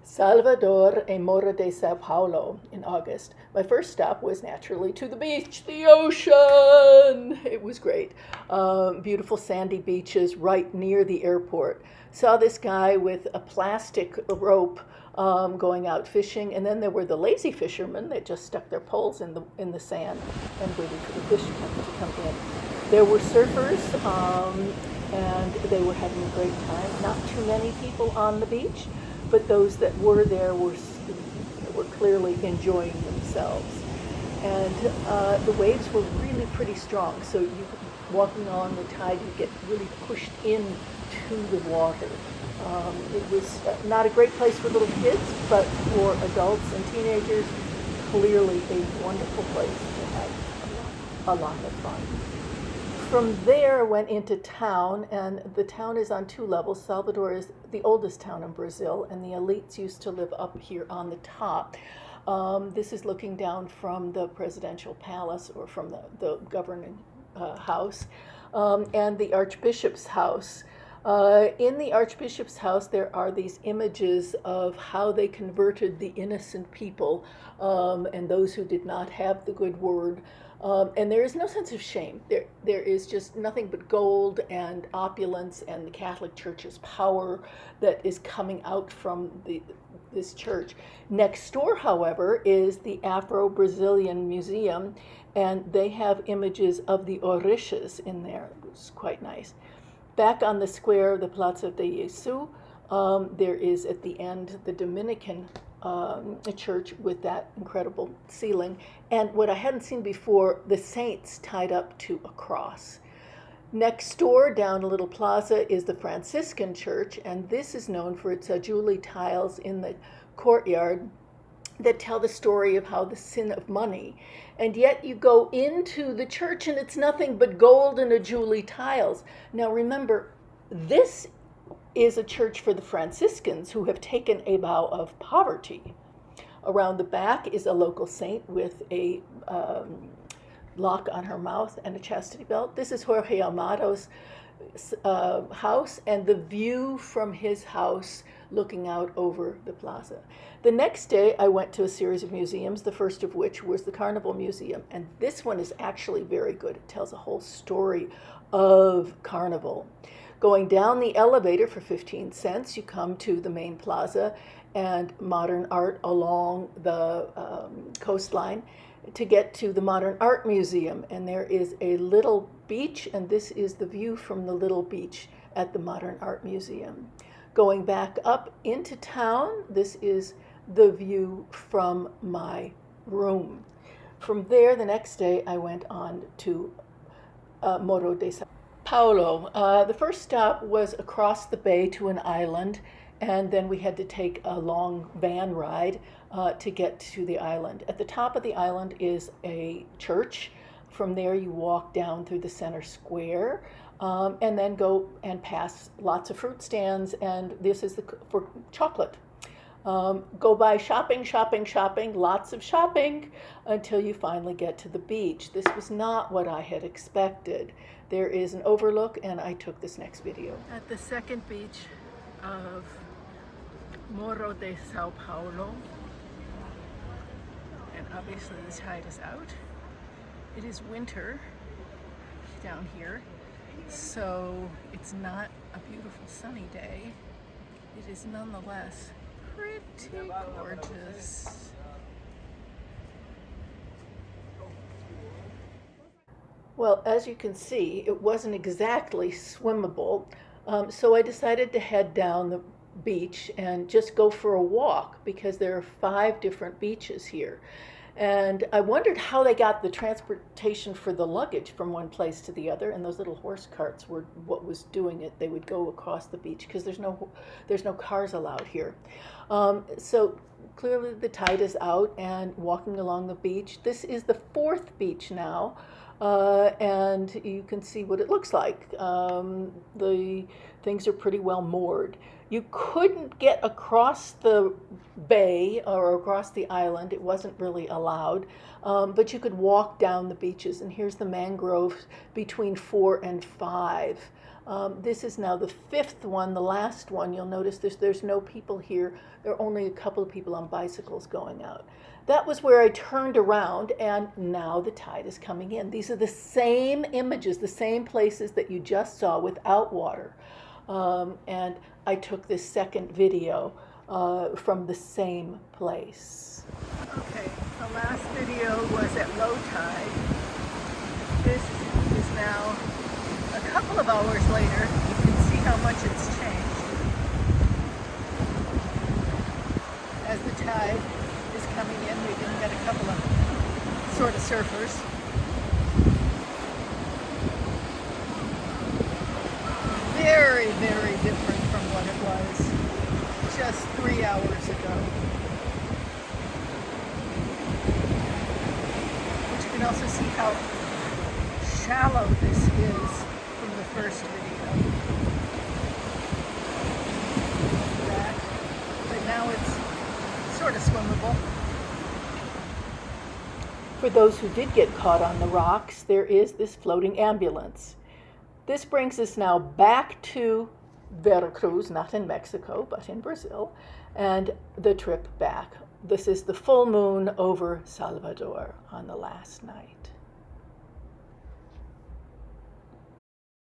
Salvador and Morro de Sao Paulo in August. My first stop was naturally to the beach, the ocean. It was great. Beautiful sandy beaches right near the airport. Saw this guy with a plastic rope going out fishing, and then there were the lazy fishermen that just stuck their poles in the sand and waited for the fish to come in. There were surfers, and they were having a great time. Not too many people on the beach, but those that were there were clearly enjoying themselves. And the waves were really pretty strong, so you walking along the tide, you get really pushed into the water. It was not a great place for little kids, but for adults and teenagers, clearly a wonderful place to have a lot of fun. From there, I went into town, and the town is on two levels. Salvador is the oldest town in Brazil, and the elites used to live up here on the top. This is looking down from the presidential palace, or from the governing house, and the archbishop's house. In the archbishop's house, there are these images of how they converted the innocent people and those who did not have the good word. And there is no sense of shame. There is just nothing but gold and opulence and the Catholic Church's power that is coming out from this church. Next door, however, is the Afro-Brazilian Museum, and they have images of the Orishas in there. It's quite nice. Back on the square of the Plaza de Jesús, there is at the end the Dominican church with that incredible ceiling, and what I hadn't seen before, the saints tied up to a cross. Next door, down a little plaza, is the Franciscan church, and this is known for its ajuli tiles in the courtyard that tell the story of how the sin of money. And yet you go into the church and it's nothing but gold and ajuli tiles. Now remember, this is a church for the Franciscans who have taken a vow of poverty. Around the back is a local saint with a lock on her mouth and a chastity belt. This is Jorge Amado's house, and the view from his house looking out over the plaza. The next day, I went to a series of museums, the first of which was the Carnival Museum, and this one is actually very good. It tells a whole story of Carnival. Going down the elevator for 15 cents, you come to the main plaza and modern art along the coastline to get to the Modern Art Museum. And there is a little beach, and this is the view from the little beach at the Modern Art Museum. Going back up into town, this is the view from my room. From there, the next day, I went on to Morro de Sao Paulo. The first stop was across the bay to an island, and then we had to take a long van ride to get to the island. At the top of the island is a church. From there, you walk down through the center square, and then go and pass lots of fruit stands, and this is for chocolate. Go by shopping, lots of shopping, until you finally get to the beach. This was not what I had expected. There is an overlook, and I took this next video. At the second beach of Morro de Sao Paulo, and obviously the tide is out. It is winter down here, so it's not a beautiful sunny day. It is nonetheless pretty gorgeous. Well, as you can see, it wasn't exactly swimmable, so I decided to head down the beach and just go for a walk, because there are 5 different beaches here. And I wondered how they got the transportation for the luggage from one place to the other, and those little horse carts were what was doing it. They would go across the beach because there's no cars allowed here. So clearly the tide is out, and walking along the beach. This is the 4th beach now, and you can see what it looks like. The things are pretty well moored. You couldn't get across the bay or across the island. It wasn't really allowed, but you could walk down the beaches. And here's the mangroves between 4 and 5. This is now the fifth one, the last one. You'll notice there's no people here. There are only a couple of people on bicycles going out. That was where I turned around, and now the tide is coming in. These are the same images, the same places that you just saw without water. And I took this second video from the same place. Okay, the last video was at low tide. This is now a couple of hours later. You can see how much it's changed as the tide is coming in. We can get a couple of sort of surfers. Very, very different from what it was just 3 hours ago. But you can also see how shallow this is from the first video. That, but now it's sort of swimmable. For those who did get caught on the rocks, there is this floating ambulance. This brings us now back to Veracruz, not in Mexico, but in Brazil, and the trip back. This is the full moon over Salvador on the last night.